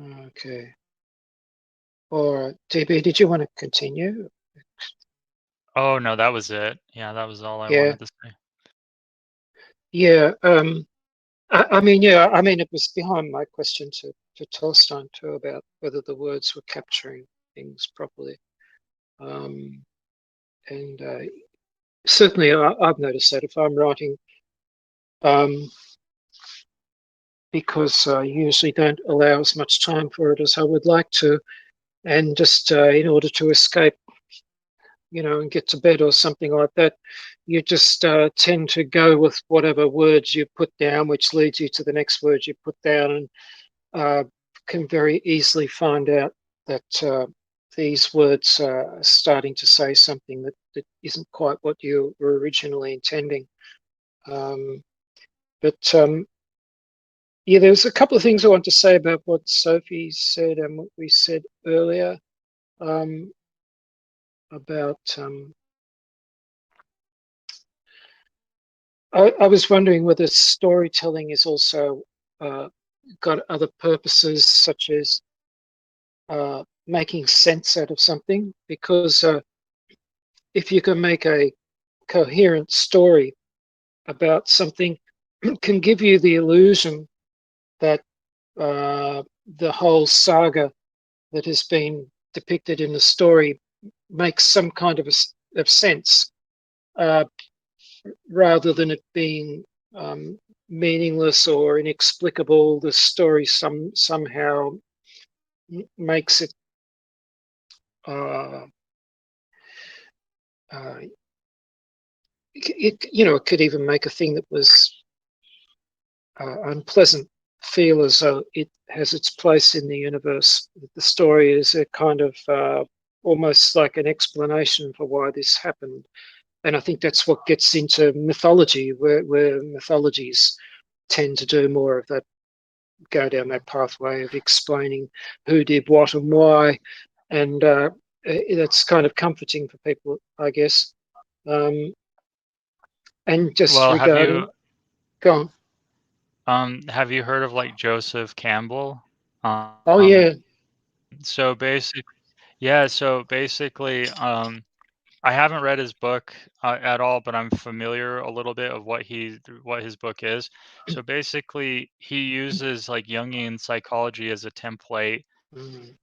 Okay. Or DB, did you want to continue? Oh no, that was it. Yeah, that was all I Yeah. wanted to say. Yeah. I mean, yeah. I mean, it was behind my question to Tolstein too about whether the words were capturing things properly. Um, and certainly, I've noticed that if I'm writing, um, because I usually don't allow as much time for it as I would like to, and just in order to escape, and get to bed or something like that, you just tend to go with whatever words you put down, which leads you to the next word you put down, and uh, can very easily find out that these words are starting to say something that isn't quite what you were originally intending. Um, but yeah, there's a couple of things I want to say about what Sophie said and what we said earlier um, about. I was wondering whether storytelling is also got other purposes, such as making sense out of something, because if you can make a coherent story about something, it can give you the illusion that the whole saga that has been depicted in the story makes some kind of sense, uh, rather than it being um, meaningless or inexplicable. The story somehow makes it. Uh, uh, it could even make a thing that was unpleasant feel as though it has its place in the universe. The story is a kind of almost like an explanation for why this happened. And I think that's what gets into mythology, where mythologies tend to do more of that, go down that pathway of explaining who did what and why. And that's kind of comforting for people, I guess. Um, and just Well, regarding, go on. have you heard of like Joseph Campbell? Oh, Um, yeah. so basic, yeah, so basically, I haven't read his book at all, but I'm familiar a little bit of what his book is. So basically, he uses like Jungian psychology as a template Mm,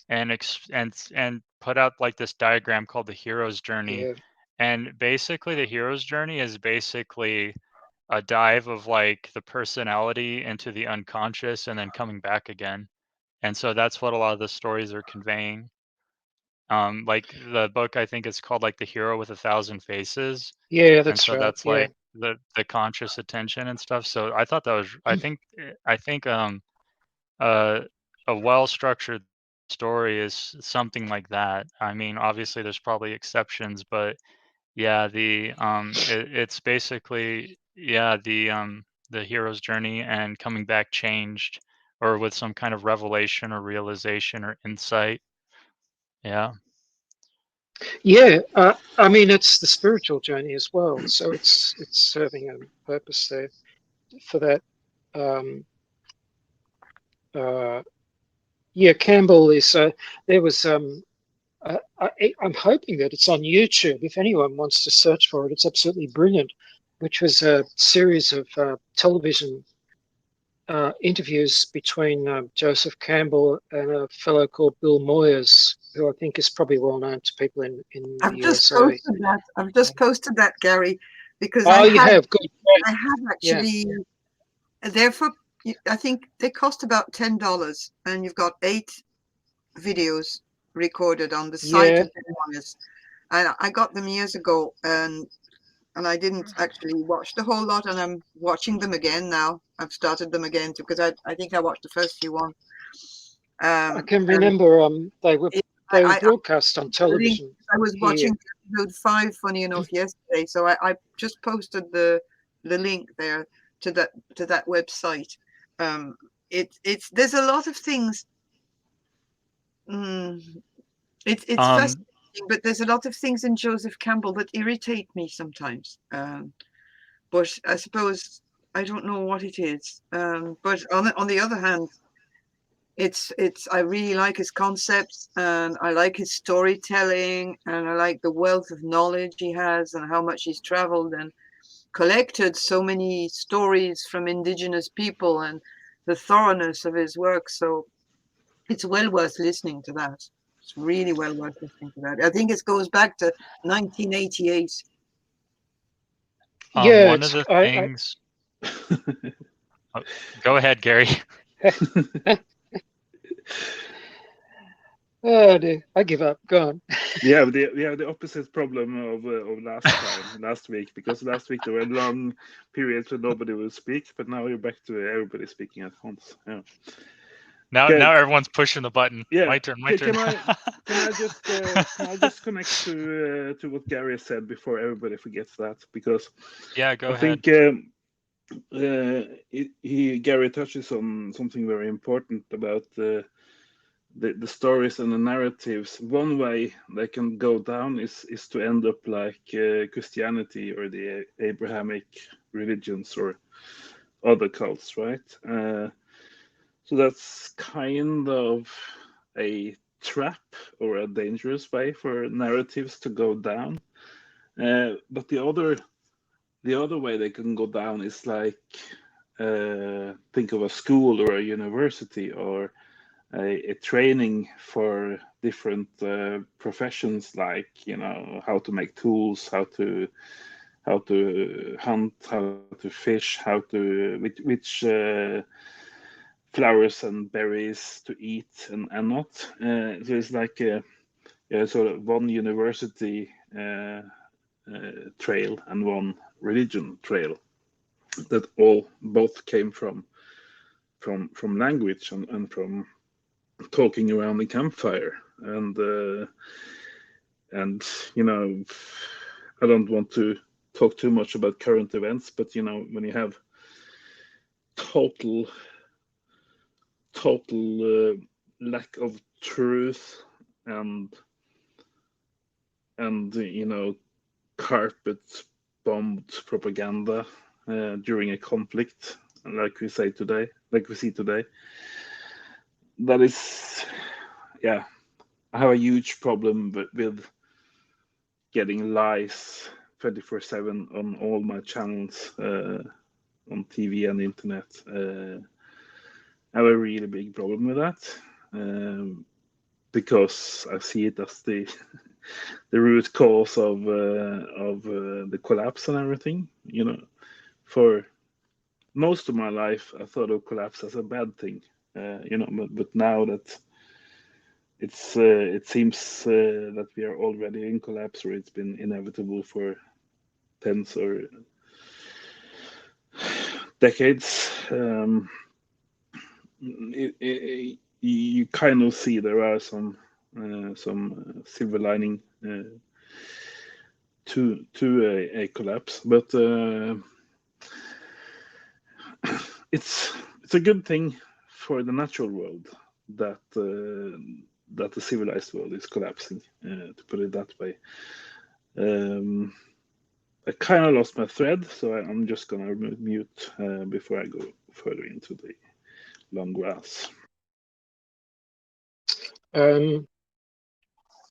and put out like this diagram called the hero's journey. yeah. And basically, the hero's journey is basically a dive of like the personality into the unconscious and then coming back again. And so that's what a lot of the stories are conveying. Like the book, I think it's called like The Hero with a Thousand Faces. Yeah, And that's so right. that's Yeah. like the conscious attention and stuff. So I thought that was I think uh a well-structured story is something like that. I mean, obviously there's probably exceptions, but yeah, it's basically yeah, the hero's journey and coming back changed or with some kind of revelation or realization or insight. Yeah. Yeah. I mean, it's the spiritual journey as well. So it's serving a purpose there for that. Um, uh, yeah, Campbell is. There was. I'm hoping that it's on YouTube. If anyone wants to search for it, it's absolutely brilliant. Which was a series of television interviews between Joseph Campbell and a fellow called Bill Moyers, who I think is probably well known to people in the I've just USA. posted that. I've just posted that, Gary, because Oh, you have? Good. Great. I have Yeah. actually. They're for. I think they cost about $10, and you've got 8 videos recorded on the site Yeah. of Demystification. And I got them years ago, and I didn't actually watch the whole lot, and I'm watching them again now. I've started them again because I think I watched the first few ones. I can And remember it, they were I broadcast on the link. television I was here. watching episode 5, funny enough, yesterday. So I just posted the link there to that website. Um, it's there's a lot of things. Mm, it's Um, fascinating, but there's a lot of things in Joseph Campbell that irritate me sometimes. But I suppose I don't know what it is. But on the other hand, I really like his concepts, and I like his storytelling, and I like the wealth of knowledge he has and how much he's traveled and collected so many stories from indigenous people, and the thoroughness of his work. So it's well worth listening to that. It's really well worth listening to that. I think it goes back to 1988. Yeah, One of it's the I things. Oh, go ahead, Gary. oh dear, I give up. Go on. we have the opposite problem of last week, because last week there were long periods where nobody would speak, but now you're back to everybody speaking at once. Yeah. Now everyone's pushing the button. Yeah. My turn. My turn. Can I just connect to what Gary said before everybody forgets that, because Yeah, go I ahead. think Gary touches on something very important about the stories and the narratives. One way they can go down is to end up like Christianity or the Abrahamic religions or other cults, right? So that's kind of a trap or a dangerous way for narratives to go down. But the other way they can go down is like think of a school or a university or a training for different professions, like how to make tools, how to hunt, how to fish, how to which flowers and berries to eat and not. So it's like a sort of one university trail and one religion trail that both came from language and from talking around the campfire. And I don't want to talk too much about current events, but when you have total lack of truth and carpet bombed propaganda during a conflict, like we see today, that is, yeah, I have a huge problem with getting lies 24/7 on all my channels on TV and internet. I have a really big problem with that, because I see it as the root cause of the collapse and everything. For most of my life, I thought of collapse as a bad thing. But now that it seems that we are already in collapse, or it's been inevitable for tens or decades. You kind of see there are some silver lining to a collapse, but it's a good thing for the natural world that the civilized world is collapsing, to put it that way. I kind of lost my thread, so I'm just gonna mute before I go further into the long grass.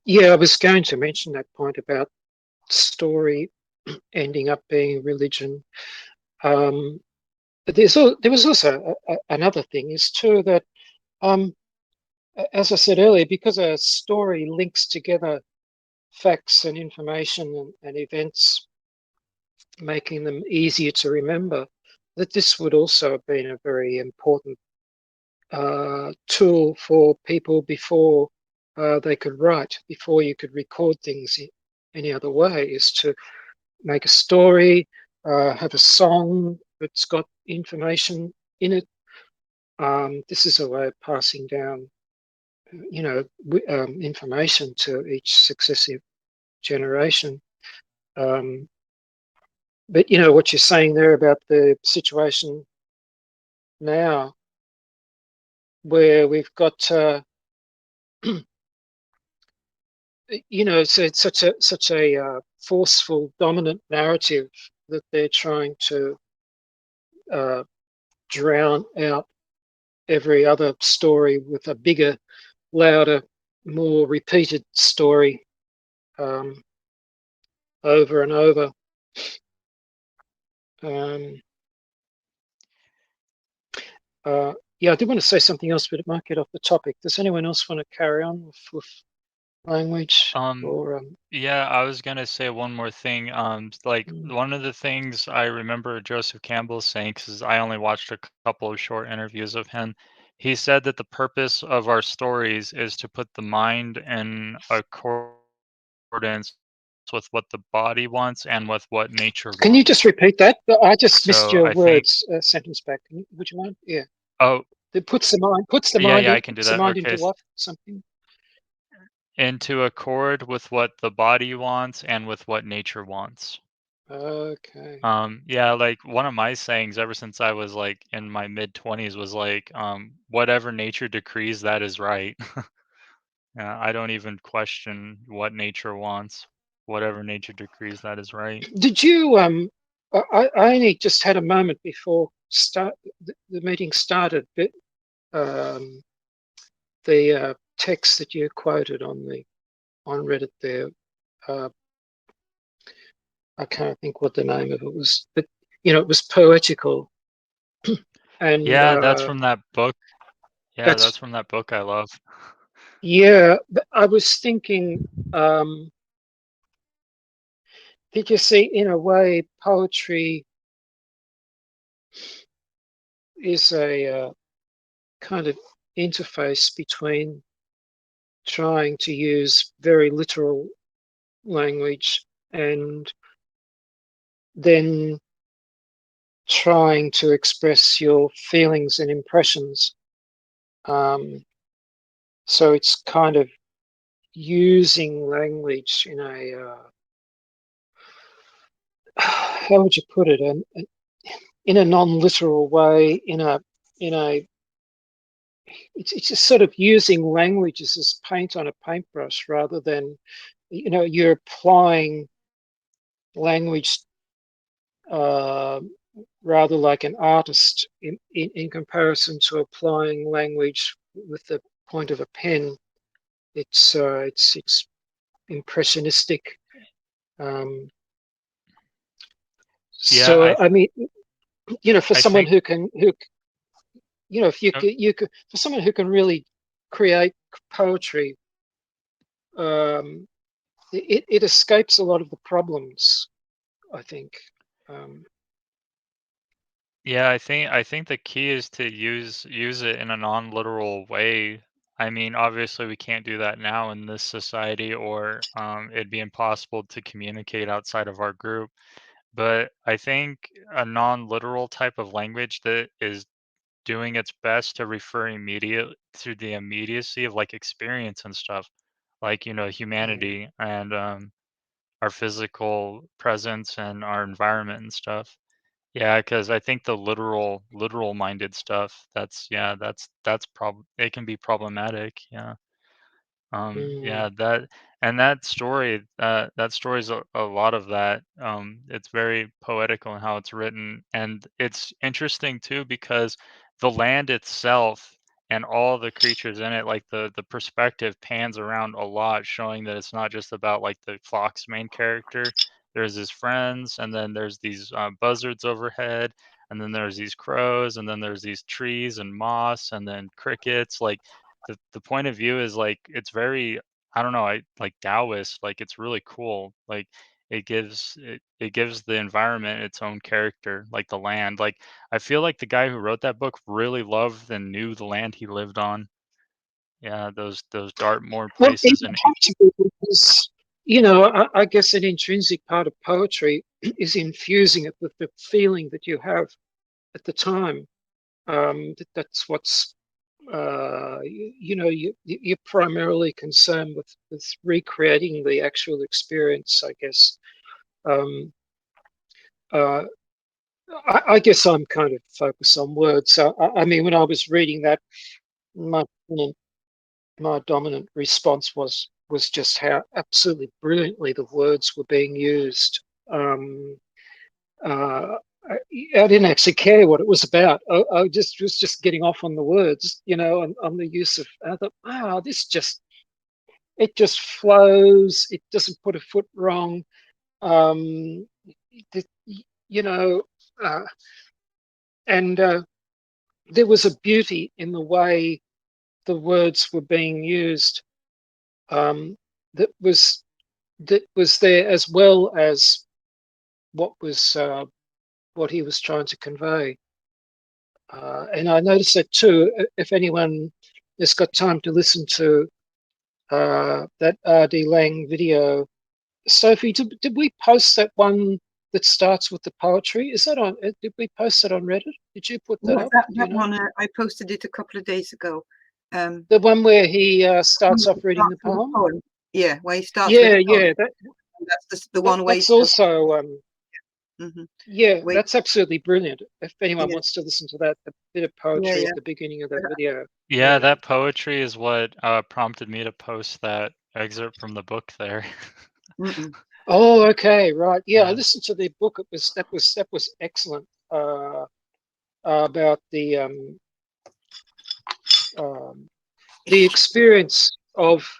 Yeah, I was going to mention that point about story ending up being religion. But there was also another thing is too that, as I said earlier, because a story links together facts and information and events, making them easier to remember, that this would also have been a very important tool for people before they could write, before you could record things any other way, is to make a story, have a song that's got information in it. This is a way of passing down, information to each successive generation. But what you're saying there about the situation now, where we've got, so it's such a forceful, dominant narrative that they're trying to drown out every other story with a bigger, louder, more repeated story over and over. Yeah, I did want to say something else, but it might get off the topic. Does anyone else want to carry on with language? Or Yeah, I was gonna say one more thing. Like Mm. one of the things I remember Joseph Campbell saying, because I only watched a couple of short interviews of him, he said that the purpose of our stories is to put the mind in accordance with what the body wants and with what nature Can you just wants. repeat that? I just missed So your I think, words sentence back. Would you mind? Yeah. oh, It puts the yeah, I can do puts the that. mind Okay, into what? Something. into accord with what the body wants and with what nature wants. Okay. Yeah, like one of my sayings ever since I was like in my mid 20s was like, whatever nature decrees, that is right. Yeah, I don't even question what nature wants. Whatever nature decrees, that is right. Did you I only just had a moment before the meeting started, but the text that you quoted on Reddit there, uh, I can't think what the name of it was, but it was poetical, and Yeah, that's from that book. Yeah, that's that's from that book I love. yeah. But I was thinking, um, did you see, in a way, poetry is a kind of interface between trying to use very literal language and then trying to express your feelings and impressions. So it's kind of using language in a how would you put it? In a non-literal way. In a it's just sort of using language as paint on a paintbrush rather than you're applying language uh, rather like an artist in comparison to applying language with the point of a pen. It's impressionistic. Um, Yeah, so I mean, for I someone think who if uh, you could for someone who can really create poetry, um, it escapes a lot of the problems, I think. Um, yeah, I think the key is to use it in a non-literal way. I mean, obviously we can't do that now in this society, or it'd be impossible to communicate outside of our group. But I think a non-literal type of language that is doing its best to refer immediate to the immediacy of like experience and stuff, like mm, humanity and our physical presence and our environment and stuff. Yeah, because I think the literal minded stuff, it can be problematic. Yeah. mm, Yeah, that story's a lot of that. It's very poetical in how it's written, and it's interesting too because the land itself and all the creatures in it, like the perspective pans around a lot, showing that it's not just about like the fox main character. There's his friends, and then there's these buzzards overhead, and then there's these crows, and then there's these trees and moss, and then crickets. Like the point of view is like it's very, I don't know, I like Taoist, like it's really cool. Like it gives the environment its own character, like the land. Like I feel like the guy who wrote that book really loved and knew the land he lived on. Yeah, those Dartmoor well, it places would and have to be because, I guess an intrinsic part of poetry is infusing it with the feeling that you have at the time. That's what's, you're primarily concerned with recreating the actual experience, I guess. Um, uh, I guess I'm kind of focused on words. So, I mean, when I was reading that, my my dominant response was just how absolutely brilliantly the words were being used. Um, uh, I didn't actually care what it was about. I just was just getting off on the words, on the use of. I thought, wow, it just flows. It doesn't put a foot wrong. It, you know, uh, and there was a beauty in the way the words were being used, um, that was there, as well as what he was trying to convey. And I noticed that too. If anyone has got time to listen to that R.D. Laing video, Sophie, did we post that one that starts with the poetry? Is that on? Did we post that on Reddit? Did you put that up? That one, I posted it a couple of days ago. The one where he starts off reading the poem. Yeah, where he starts. Yeah, with the poem. yeah. That's the one way. That's also. Yeah, Wait. that's absolutely brilliant. If anyone Yeah. wants to listen to that, a bit of poetry Yeah. at the beginning of that video. Yeah, that poetry is what prompted me to post that excerpt from the book there. Oh, okay, right. Yeah, I Yeah. listened to the book. That was excellent. About the experience of,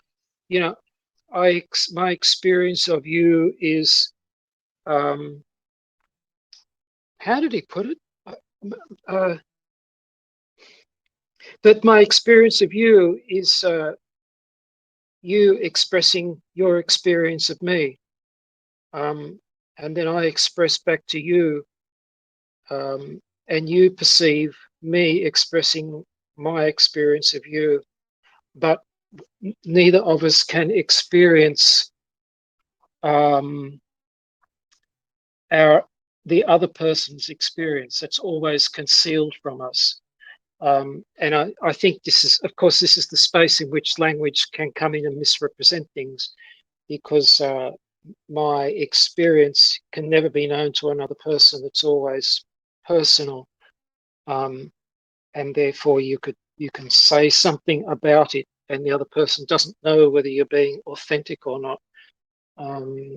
my experience of you is, how did he put it? That my experience of you is you expressing your experience of me, and then I express back to you, and you perceive me expressing my experience of you, but neither of us can experience the other person's experience. That's always concealed from us. And I think this is the space in which language can come in and misrepresent things, because my experience can never be known to another person. It's always personal, and therefore you can say something about it, and the other person doesn't know whether you're being authentic or not.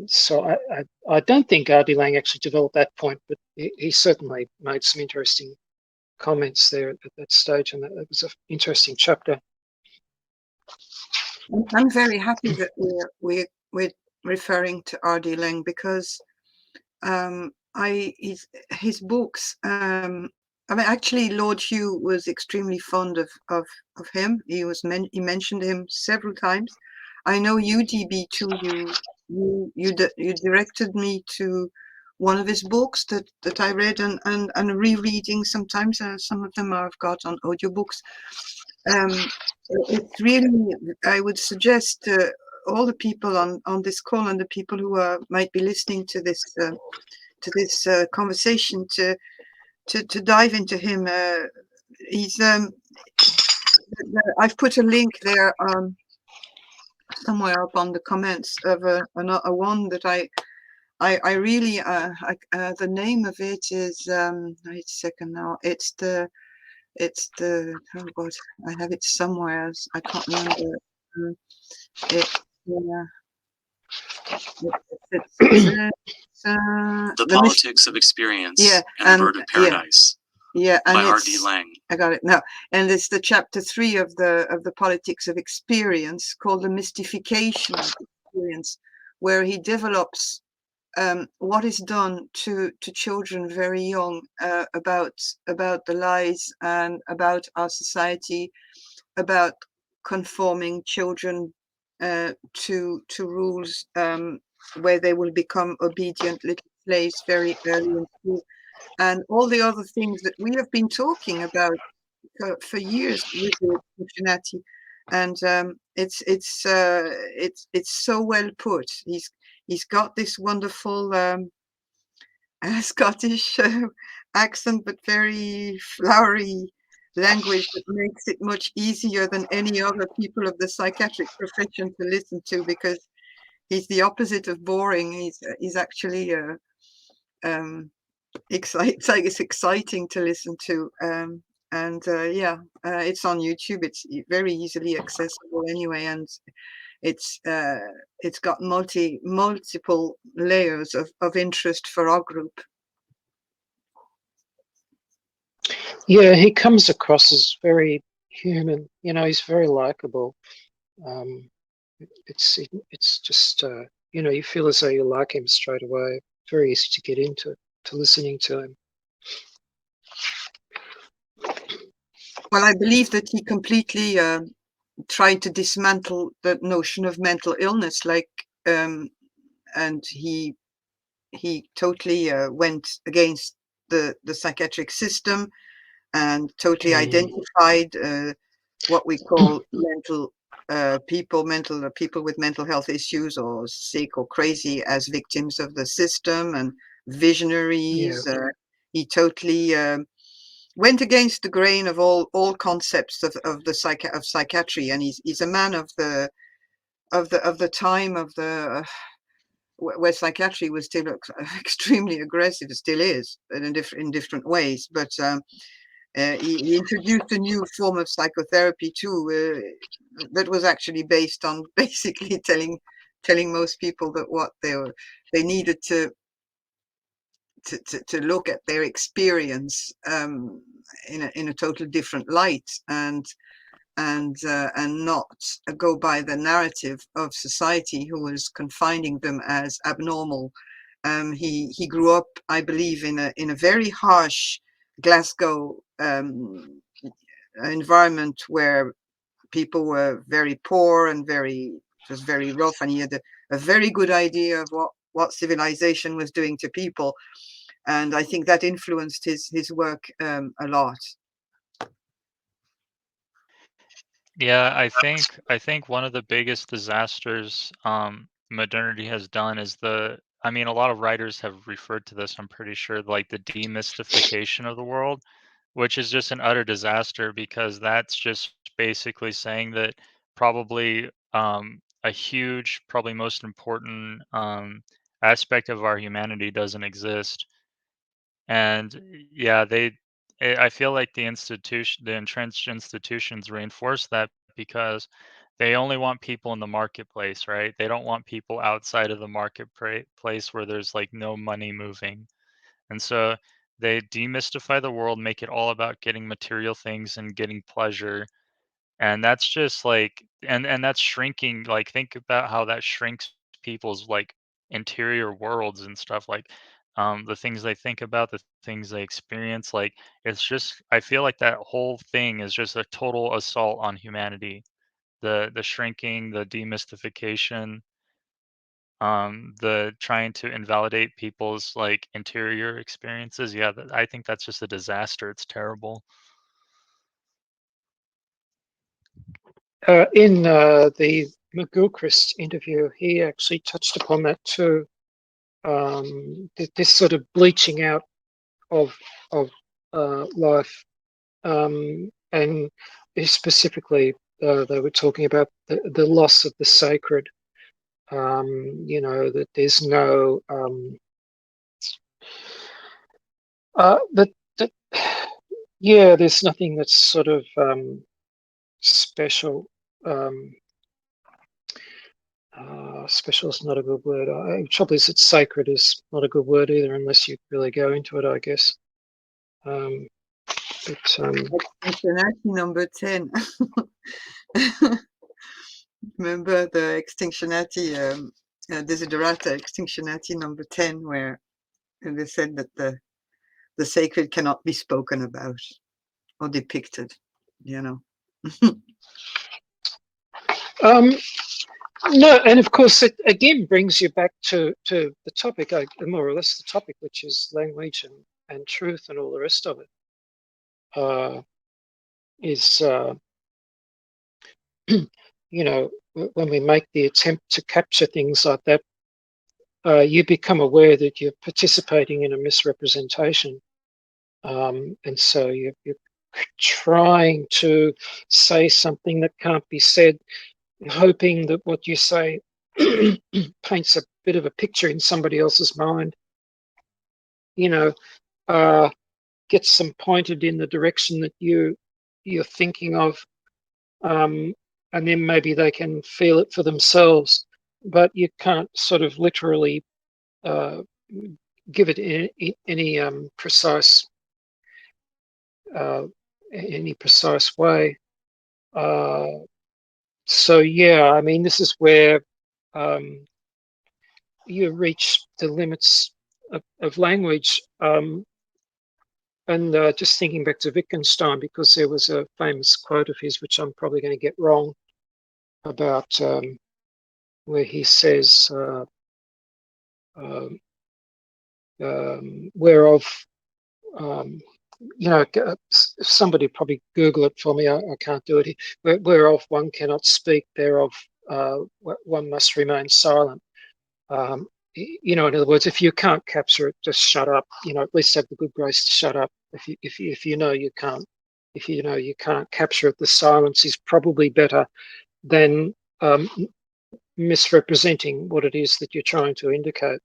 So I don't think R.D. Laing actually developed that point, but he certainly made some interesting comments there at that stage, and that was an interesting chapter. I'm very happy that we're referring to R.D. Laing, because his books. Actually, Lord Hugh was extremely fond of him. He mentioned him several times. I know you, DB, too. You directed me to one of his books that I read and rereading sometimes. Some of them I've got on audiobooks. It's really, I would suggest all the people on this call and the people who might be listening to this conversation to dive into him. He's I've put a link there somewhere up on the comments of a one that I really the name of it is wait a second now. It's the oh god, I have it somewhere. I can't remember. The Politics of Experience, yeah, and Inverted Paradise. Yeah, and by R.D. Laing. I got it now, and it's the chapter 3 of the Politics of Experience, called the Mystification of Experience, where he develops what is done to children very young about the lies and about our society, about conforming children to rules, where they will become obedient little slaves very early in school, and all the other things that we have been talking about for years with Cincinnati. And it's so well put. He's got this wonderful Scottish accent, but very flowery language that makes it much easier than any other people of the psychiatric profession to listen to, because he's the opposite of boring. He's actually it's exciting to listen to. It's on YouTube. It's very easily accessible anyway, and it's got multiple layers of interest for our group. Yeah, he comes across as very human. He's very likable. Um, it's just you feel as though you like him straight away. Very easy to get into to listening to him. Well, I believe that he completely tried to dismantle the notion of mental illness, and he totally went against the psychiatric system and totally identified what we call people with mental health issues or sick or crazy as victims of the system and visionaries. Yeah. He totally went against the grain of all concepts of psychiatry, and he's a man of the time of the where psychiatry was still extremely aggressive. It still is, but in different ways. But he introduced a new form of psychotherapy too, that was actually based on basically telling most people that what they needed to look at their experience in a totally different light, and not go by the narrative of society who was confining them as abnormal. He grew up, I believe, in a very harsh Glasgow environment where people were very poor and it was very rough, and he had a very good idea of what civilization was doing to people, and I think that influenced his work a lot. Yeah, I think one of the biggest disasters modernity has done is I mean, a lot of writers have referred to this, I'm pretty sure, like the demystification of the world, which is just an utter disaster because that's just basically saying that probably a huge, probably most important aspect of our humanity doesn't exist. And yeah, I feel like the entrenched institutions reinforce that because they only want people in the marketplace, right? They don't want people outside of the marketplace where there's like no money moving. And so they demystify the world, make it all about getting material things and getting pleasure. And that's just like and that's shrinking, like think about how that shrinks people's like interior worlds and stuff, like the things they think about, the things they experience, like it's just I feel like that whole thing is just a total assault on humanity. The shrinking, the demystification, the trying to invalidate people's like interior experiences. Yeah, I think that's just a disaster. It's terrible. In the McGilchrist interview, he actually touched upon that too. This sort of bleaching out of life, and specifically, they were talking about the loss of the sacred. That there's no that yeah, there's nothing that's sort of special. Special is not a good word. Trouble is, it's sacred is not a good word either, unless you really go into it, I guess. Extinctionati number 10. Remember the Extinctionati, Desiderata Extinctionati number 10, where they said that the sacred cannot be spoken about or depicted, No, and of course, it again brings you back to the topic, more or less the topic, which is language and truth and all the rest of it. Is when we make the attempt to capture things like that, you become aware that you're participating in a misrepresentation, and so you're trying to say something that can't be said, hoping that what you say paints a bit of a picture in somebody else's mind, gets them pointed in the direction that you're thinking of, and then maybe they can feel it for themselves, but you can't sort of literally give it any precise any precise way. So yeah, I mean, this is where you reach the limits of language. And just thinking back to Wittgenstein, because there was a famous quote of his, which I'm probably going to get wrong, about where he says, whereof, somebody probably Google it for me. I can't do it. Whereof one cannot speak, thereof one must remain silent. In other words, if you can't capture it, just shut up. At least have the good grace to shut up. If you know you can't, if you know you can't capture it, the silence is probably better than misrepresenting what it is that you're trying to indicate.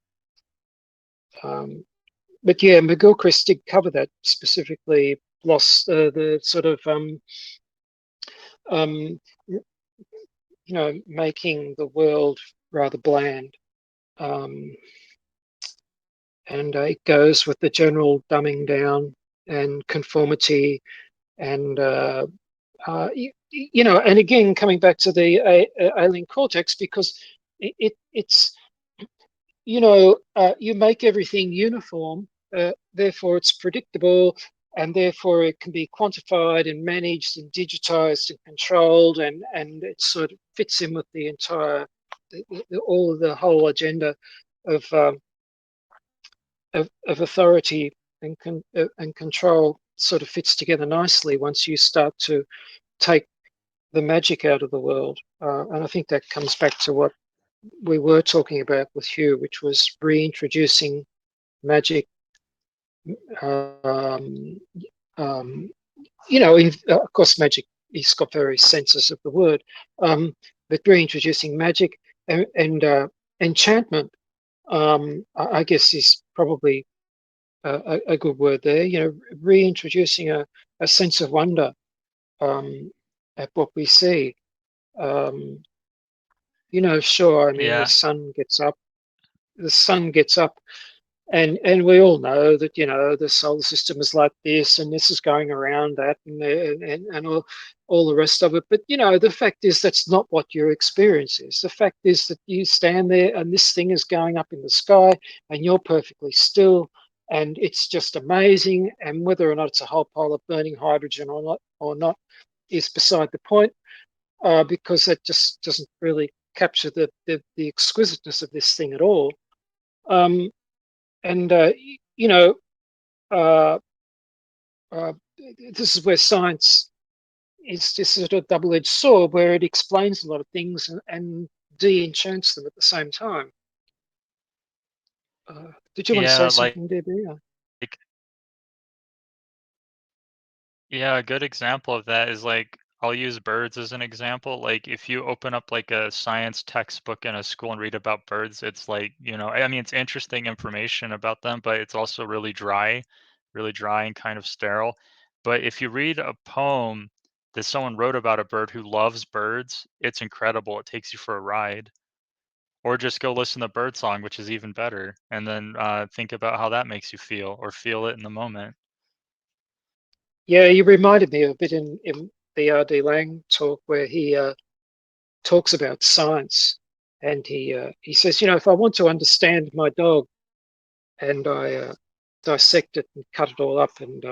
But yeah, McGilchrist did cover that specifically. Lost the sort of making the world rather bland. And it goes with the general dumbing down and conformity and and again coming back to the alien cortex, because it's you make everything uniform, therefore it's predictable, and therefore it can be quantified and managed and digitized and controlled, and it sort of fits in with the entire all of the whole agenda of authority and control. Sort of fits together nicely once you start to take the magic out of the world. And I think that comes back to what we were talking about with Hugh, which was reintroducing magic. Um, um, of course, magic has got various senses of the word, but reintroducing magic and enchantment, I guess, is probably a good word there. Reintroducing a sense of wonder at what we see. Sure, I mean, Yeah. the sun gets up, and we all know that the solar system is like this, and this is going around that, and all the rest of it. But the fact is that's not what your experience is. The fact is that you stand there and this thing is going up in the sky, and you're perfectly still, and it's just amazing. And whether or not it's a whole pile of burning hydrogen or not is beside the point, because that just doesn't really capture the exquisiteness of this thing at all. And you know, uh, this is where science is just sort of a double-edged sword, where it explains a lot of things and de-enchants them at the same time. Did you want to say Yeah, something, Debbie? like yeah, a good example of that is like I'll use birds as an example. Like if you open up like a science textbook in a school and read about birds, it's like, I mean, it's interesting information about them, but it's also really dry and kind of sterile. But if you read a poem that someone wrote about a bird who loves birds, it's incredible. It takes you for a ride. Or just go listen to birdsong, which is even better, and then think about how that makes you feel or feel it in the moment. Yeah, you reminded me of a bit in the R.D. Laing talk, where he talks about science, and he says, if I want to understand my dog, and I dissect it and cut it all up and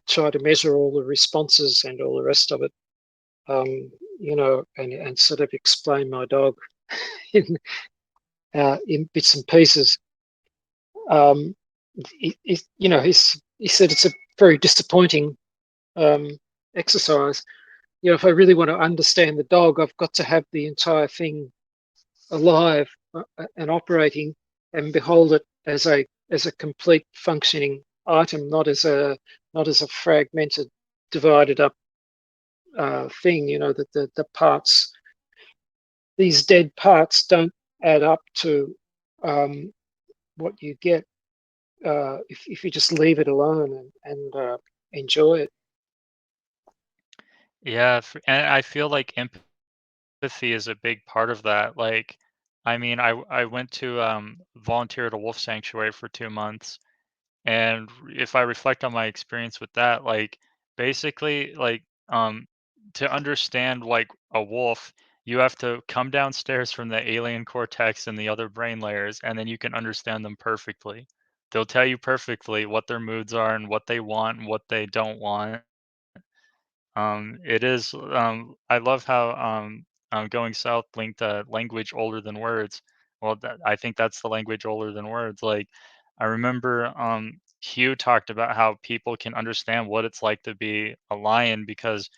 try to measure all the responses and all the rest of it, and sort of explain my dog in bits and pieces. He said it's a very disappointing exercise. If I really want to understand the dog, I've got to have the entire thing alive and operating, and behold it as a complete functioning item, not as a fragmented, divided up thing. That the parts, these dead parts, don't add up to what you get if you just leave it alone and enjoy it. Yeah, and I feel like empathy is a big part of that. Like, I mean, I went to volunteer at a wolf sanctuary for 2 months, And if I reflect on my experience with that, like basically like to understand like a wolf, you have to come downstairs from the alien cortex and the other brain layers, and then you can understand them perfectly. They'll tell you perfectly what their moods are and what they want and what they don't want. It is I love how going south linked language older than words. Well, I think that's the language older than words. Like I remember Hugh talked about how people can understand what it's like to be a lion because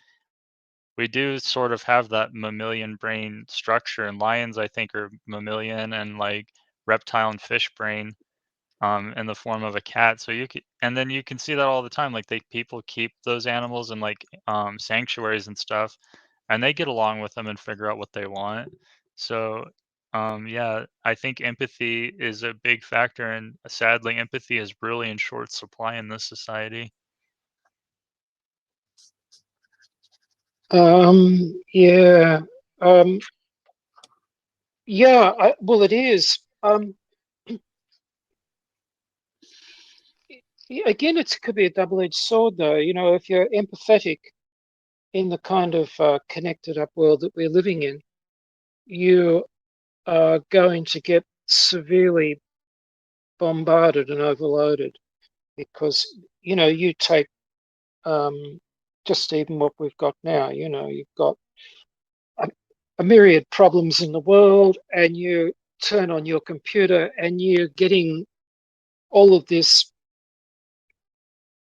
we do sort of have that mammalian brain structure, and lions I think are mammalian and like reptile and fish brain in the form of a cat. So you can, and then you can see that all the time. Like people keep those animals in like sanctuaries and stuff, and they get along with them and figure out what they want. So yeah, I think empathy is a big factor, and sadly, empathy is really in short supply in this society. Yeah. Yeah. Well, it is. Again, it could be a double-edged sword, though. You know, if you're empathetic in the kind of connected up world that we're living in, you are going to get severely bombarded and overloaded because, you know, you take just even what we've got now, you know, you've got a myriad problems in the world, and you turn on your computer and you're getting all of this.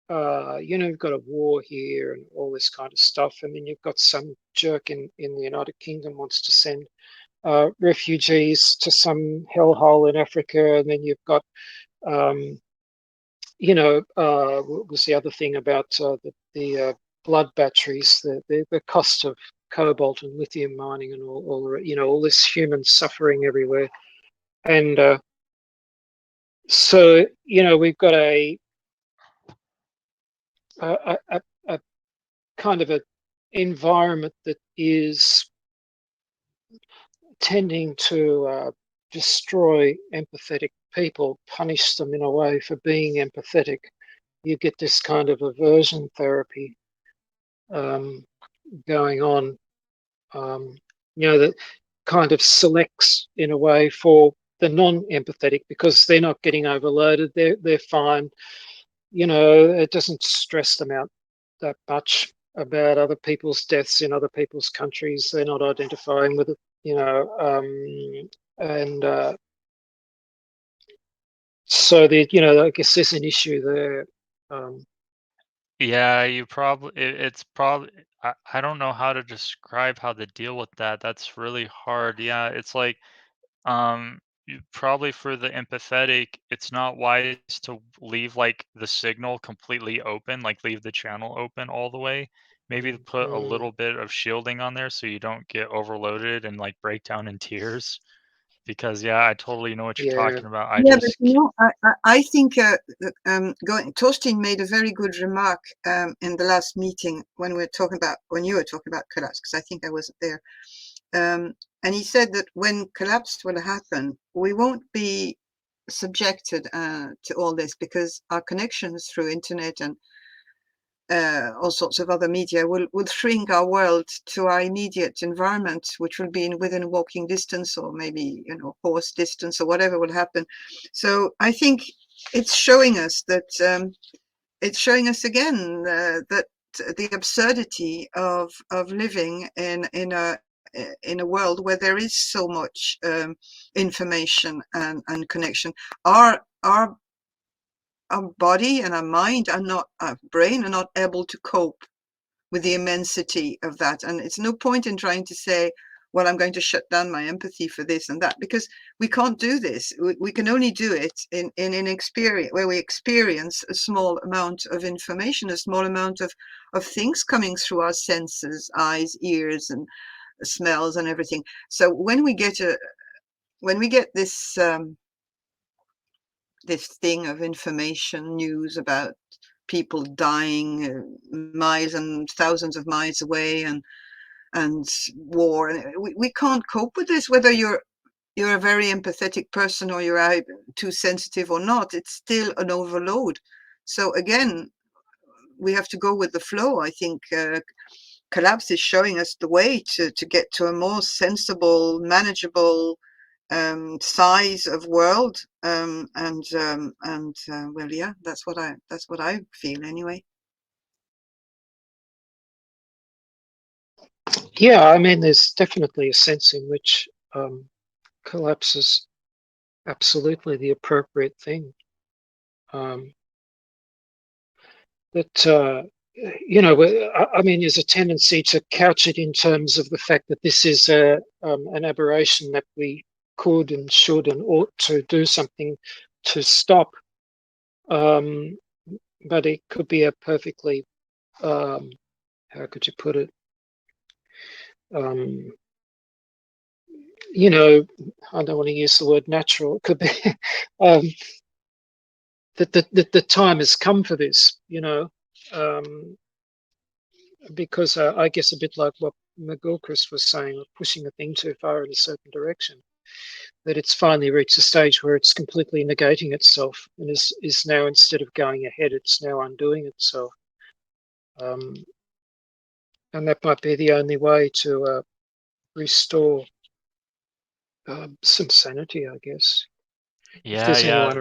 You know, you've got a war here and all this kind of stuff, and then you've got some jerk in the United Kingdom wants to send refugees to some hellhole in Africa, and then you've got, you know, what was the other thing about the blood batteries, the cost of cobalt and lithium mining, and all you know, all this human suffering everywhere, and so you know, we've got a, a kind of a environment that is tending to destroy empathetic people, punish them in a way for being empathetic. You get this kind of aversion therapy um, going on, you know, that kind of selects in a way for the non-empathetic because they're not getting overloaded. They're fine. You know, it doesn't stress them out that much about other people's deaths in other people's countries. They're not identifying with it, you know, and so you know, I guess there's an issue there. Yeah, you probably it's probably I don't know how to describe how to deal with that. That's really hard. Yeah, it's like probably for the empathetic, it's not wise to leave like the signal completely open, like leave the channel open all the way. Maybe to put a Mm, little bit of shielding on there so you don't get overloaded and like break down in tears. Because yeah, I totally know what you're yeah. talking about. I Yeah, but just you know, I think Torstein made a very good remark in the last meeting when you were talking about collapse, because I think I wasn't there. And he said that when collapse will happen, we won't be subjected to all this because our connections through internet and all sorts of other media will shrink our world to our immediate environment, which will be within walking distance or maybe, you know, horse distance or whatever will happen. So I think it's showing us that it's showing us again that the absurdity of living in a world where there is so much information and connection. Our body and our mind are not, our brain are not able to cope with the immensity of that. And it's no point in trying to say, well, I'm going to shut down my empathy for this and that, because we can't do this. We can only do it in an experience where we experience a small amount of information, a small amount of things coming through our senses, eyes, ears, and smells and everything. So when we get this this thing of information, news about people dying miles and thousands of miles away, and war, and we can't cope with this, whether you're you're a very empathetic person or you're too sensitive or not, it's still an overload. So again, we have to go with the flow. I think collapse is showing us the way to get to a more sensible, manageable size of world. Well, yeah, that's what I feel anyway. Yeah, I mean, there's definitely a sense in which collapse is absolutely the appropriate thing. But I mean, there's a tendency to couch it in terms of the fact that this is an aberration that we could and should and ought to do something to stop. But it could be a perfectly, how could you put it? I don't want to use the word natural. It could be that the time has come for this, because I guess a bit like what McGilchrist was saying, pushing the thing too far in a certain direction, that it's finally reached a stage where it's completely negating itself and is now, instead of going ahead, it's now undoing itself. And that might be the only way to restore some sanity, I guess. If there's anyone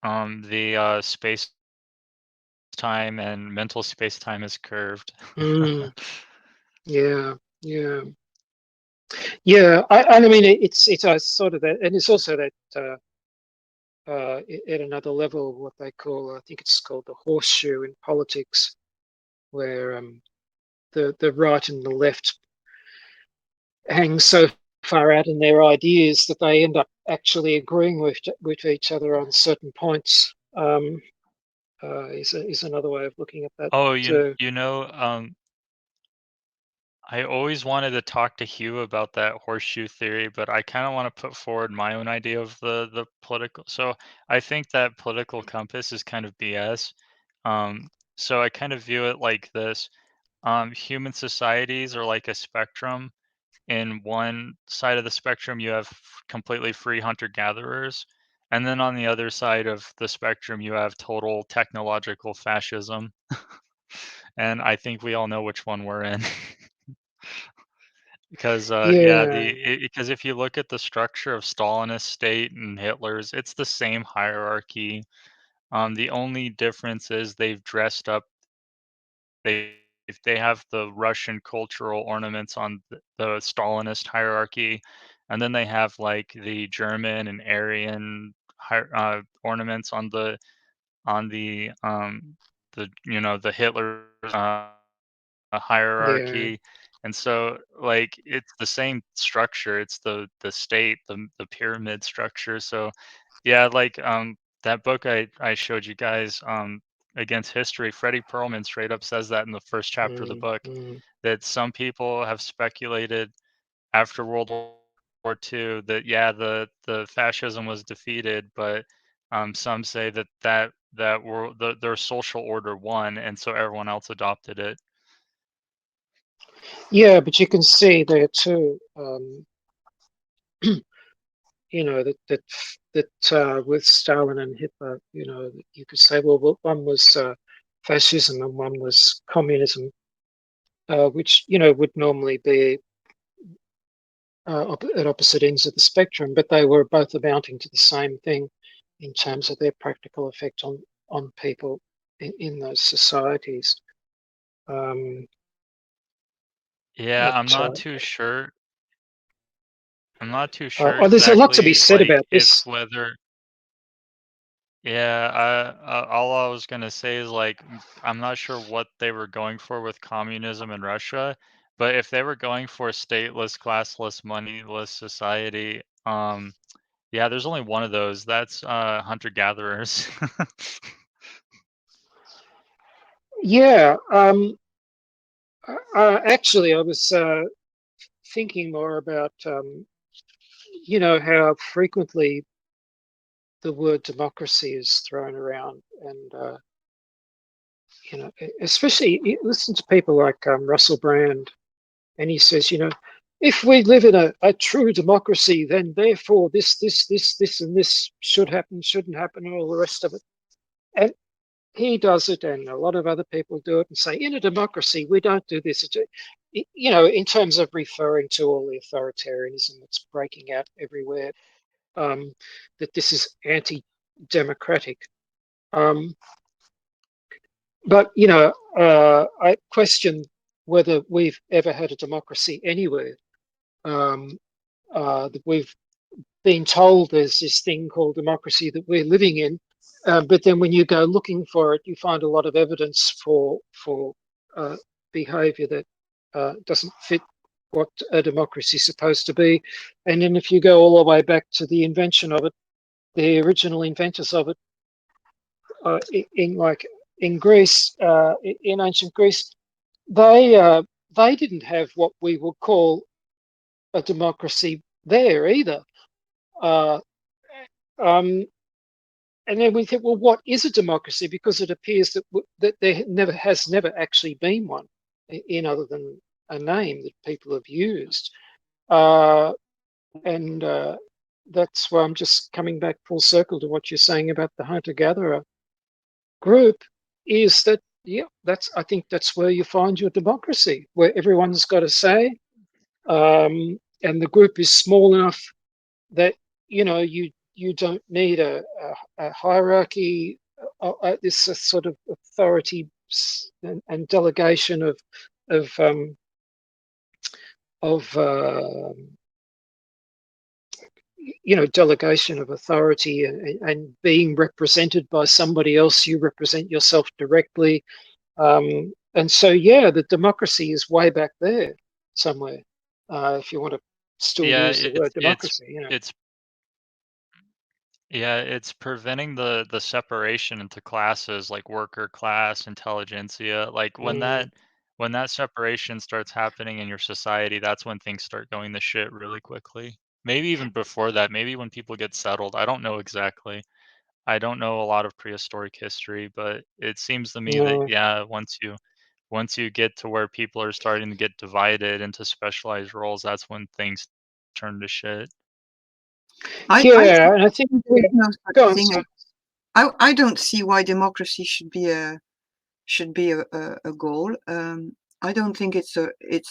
around. The space time and mental space time is curved. Yeah. I mean, it's sort of that, and it's also that at another level, what they call, I think it's called the horseshoe in politics, where the right and the left hang so far out in their ideas that they end up actually agreeing with each other on certain points. Is another way of looking at that. Oh, I always wanted to talk to Hugh about that horseshoe theory, but I kind of want to put forward my own idea of the political. So I think that political compass is kind of BS. So I kind of view it like this. Human societies are like a spectrum. In one side of the spectrum, you have completely free hunter-gatherers. And then on the other side of the spectrum, you have total technological fascism. And I think we all know which one we're in. Because because if you look at the structure of Stalinist state and Hitler's, it's the same hierarchy. The only difference is they've dressed up. They have the Russian cultural ornaments on the Stalinist hierarchy, and then they have like the German and Aryan ornaments on the Hitler Yeah. hierarchy. And so like it's the same structure, it's the state, the pyramid structure. So yeah, like that book I showed you guys, Against History, Freddie Perlman straight up says that in the first chapter of the book, that some people have speculated after World War II that the fascism was defeated, but some say that their social order won, and so everyone else adopted it. Yeah, but you can see there too, that with Stalin and Hitler, you could say, well, one was fascism and one was communism, which would normally be at opposite ends of the spectrum, but they were both amounting to the same thing in terms of their practical effect on people in those societies. Yeah, I'm not too sure. I'm not too sure There's a lot to be exactly, said like, about if this. whether. Yeah, all I was gonna say is, like, I'm not sure what they were going for with communism in Russia, but if they were going for a stateless, classless, moneyless society, yeah, there's only one of those. That's hunter-gatherers. Yeah. Actually, I was thinking more about, how frequently the word democracy is thrown around, and especially you listen to people like Russell Brand, and he says, if we live in a true democracy, then therefore this, and this should happen, shouldn't happen, and all the rest of it. And he does it, and a lot of other people do it, and say, in a democracy, we don't do this. You know, in terms of referring to all the authoritarianism that's breaking out everywhere, that this is anti-democratic. But, you know, I question whether we've ever had a democracy anywhere. That we've been told there's this thing called democracy that we're living in, but then when you go looking for it, you find a lot of evidence for behaviour that doesn't fit what a democracy is supposed to be. And then if you go all the way back to the invention of it, the original inventors of it, in Greece, in ancient Greece, they didn't have what we would call a democracy there either. Uh, um, and then we think, well, what is a democracy? Because it appears that there has never actually been one, in other than a name that people have used. And that's why I'm just coming back full circle to what you're saying about the hunter-gatherer group, is that, yeah, I think that's where you find your democracy, where everyone's got a say, and the group is small enough that, you know, you don't need a hierarchy, this sort of authority and delegation of you know, delegation of authority, and being represented by somebody else. You represent yourself directly, and so yeah, the democracy is way back there somewhere. If you want to still Yeah, use the word democracy, you know. it's preventing the separation into classes like worker class, intelligentsia. Like Mm, when that separation starts happening in your society, that's when things start going to shit really quickly. Maybe even before that, maybe when people get settled. I don't know exactly. I don't know a lot of prehistoric history, but it seems to me that no. yeah, once you get to where people are starting to get divided into specialized roles, that's when things turn to shit. I Yeah, think and I think, there's no go such on. thing. Sorry. I don't see why democracy should be a goal. I don't think it's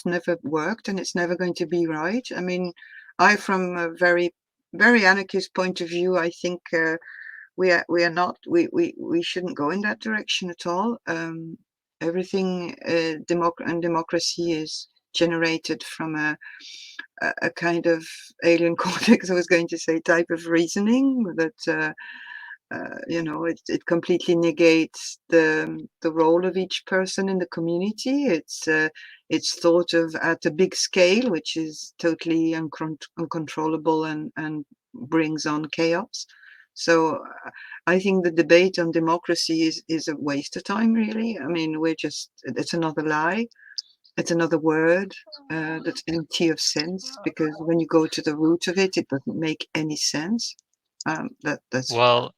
never worked and it's never going to be right. I mean, from a very anarchist point of view, I think we are not we shouldn't go in that direction at all. Everything democracy is generated from a kind of alien cortex. I was going to say type of reasoning that. It completely negates the role of each person in the community. It's thought of at a big scale, which is totally uncontrollable and brings on chaos. So I think the debate on democracy is a waste of time, really. I mean, it's another lie. It's another word that's empty of sense, because when you go to the root of it, it doesn't make any sense. That's Well,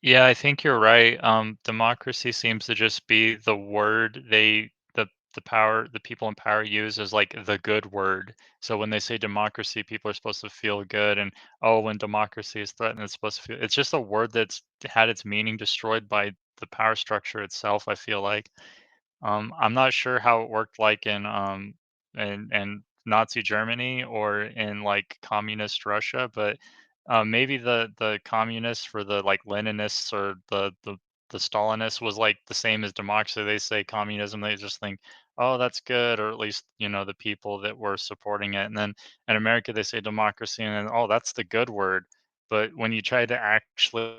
yeah, I think you're right. Democracy seems to just be the word the power the people in power use as like the good word. So when they say democracy, people are supposed to feel good, and oh, when democracy is threatened, it's supposed to feel. It's just a word that's had its meaning destroyed by the power structure itself. I feel like. I'm not sure how it worked like in Nazi Germany or in like communist Russia, but maybe the communists for the like Leninists or the Stalinists was like the same as democracy. They say communism, they just think, oh, that's good, or at least the people that were supporting it. And then in America, they say democracy, and then oh, that's the good word. But when you try to actually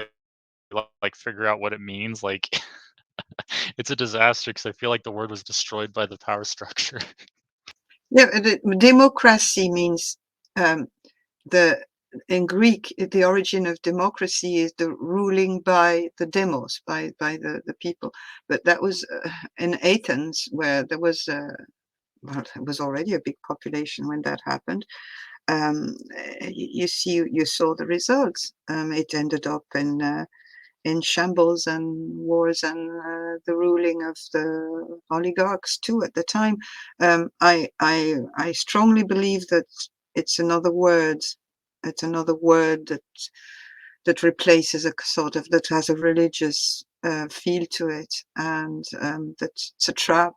like figure out what it means, like it's a disaster because I feel like the word was destroyed by the power structure. Yeah, democracy means um, the in Greek the origin of democracy is the ruling by the demos, by the people. But that was in Athens, where there was it was already a big population when that happened. You saw the results. It ended up in shambles and wars and the ruling of the oligarchs too at the time. I strongly believe that it's another word. It's another word that replaces a sort of, that has a religious feel to it, and that it's a trap.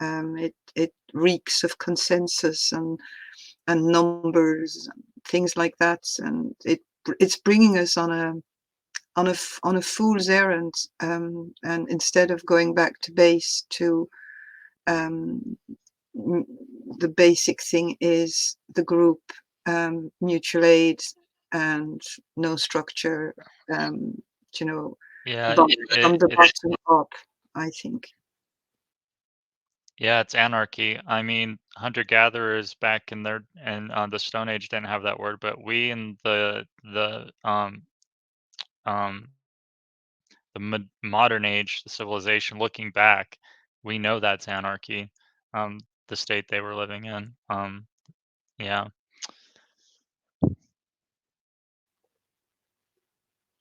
It reeks of consensus and numbers, things like that, and it's bringing us on a fool's errand, and instead of going back to base, to the basic thing is the group, mutual aid, and no structure, you know, Yeah, from the it's bottom up, I think. yeah, it's anarchy. I mean, hunter-gatherers back in their the Stone Age didn't have that word, but we in um modern age, the civilization, looking back, we know that's anarchy. The state they were living in. Yeah.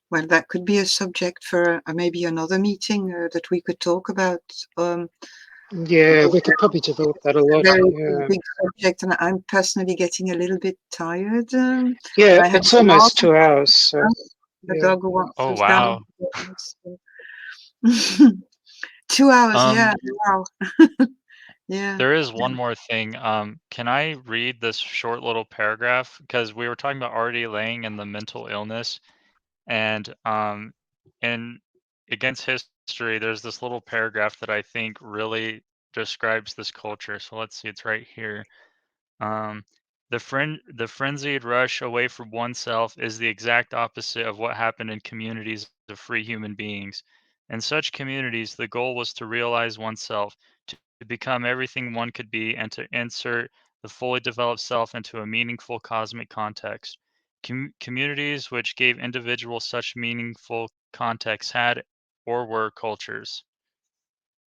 Well, that could be a subject for maybe another meeting that we could talk about. Yeah, we could probably develop that a lot. Very Yeah, big subject, and I'm personally getting a little bit tired. yeah, I have it's a dog. almost 2 hours. So The yeah, dog who wants Oh us down. wow. So. 2 hours, yeah. Um, Wow. Yeah. there is one more thing. Can I read this short little paragraph? Because we were talking about already laying in the mental illness, and in Against History, there's this little paragraph that I think really describes this culture. So let's see, it's right here. The frenzied rush away from oneself is the exact opposite of what happened in communities of free human beings. In such communities, the goal was to realize oneself, to become everything one could be, and to insert the fully developed self into a meaningful cosmic context. Communities which gave individuals such meaningful context had or were cultures.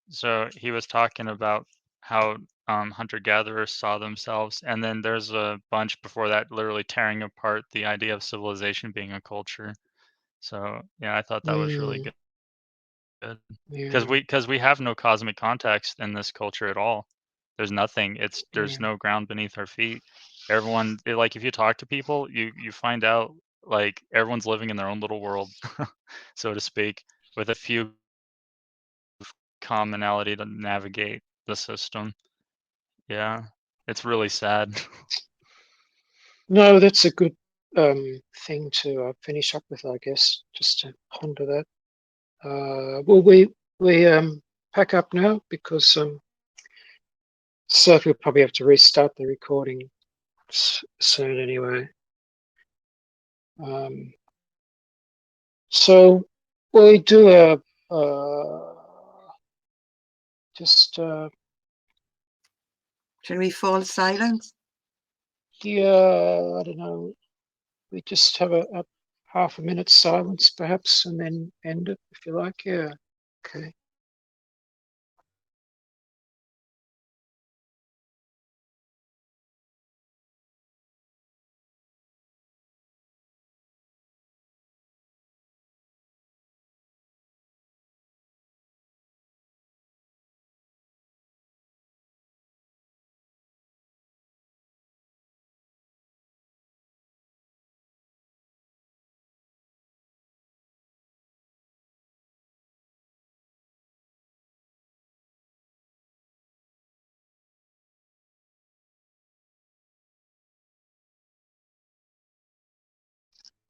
So he was talking about how hunter-gatherers saw themselves, and then there's a bunch before that literally tearing apart the idea of civilization being a culture. So yeah, I thought that was really good yeah, because we have no cosmic context in this culture at all. There's nothing. yeah. There's no ground beneath our feet. Everyone like if you talk to people, you find out like everyone's living in their own little world, so to speak, with a few commonality to navigate the system. Yeah, it's really sad. No, that's a good thing to finish up with, I guess. Just to ponder that. Well, we pack up now because Sophie will probably have to restart the recording soon anyway. So we do a just Shall we fall silent? yeah, I don't know. We just have a half a minute silence perhaps, and then end it if you like. Yeah. Okay.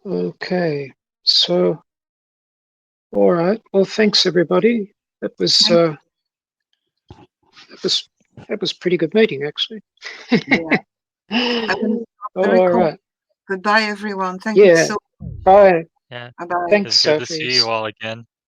Okay. So, all right. Well, thanks everybody. That was that was that was pretty good meeting actually. Yeah. I'm going to stop the All record. right. Goodbye, everyone. Thank you Yeah. so Bye. Yeah, much. Bye. Thanks, it's good to Sophie. see you all again.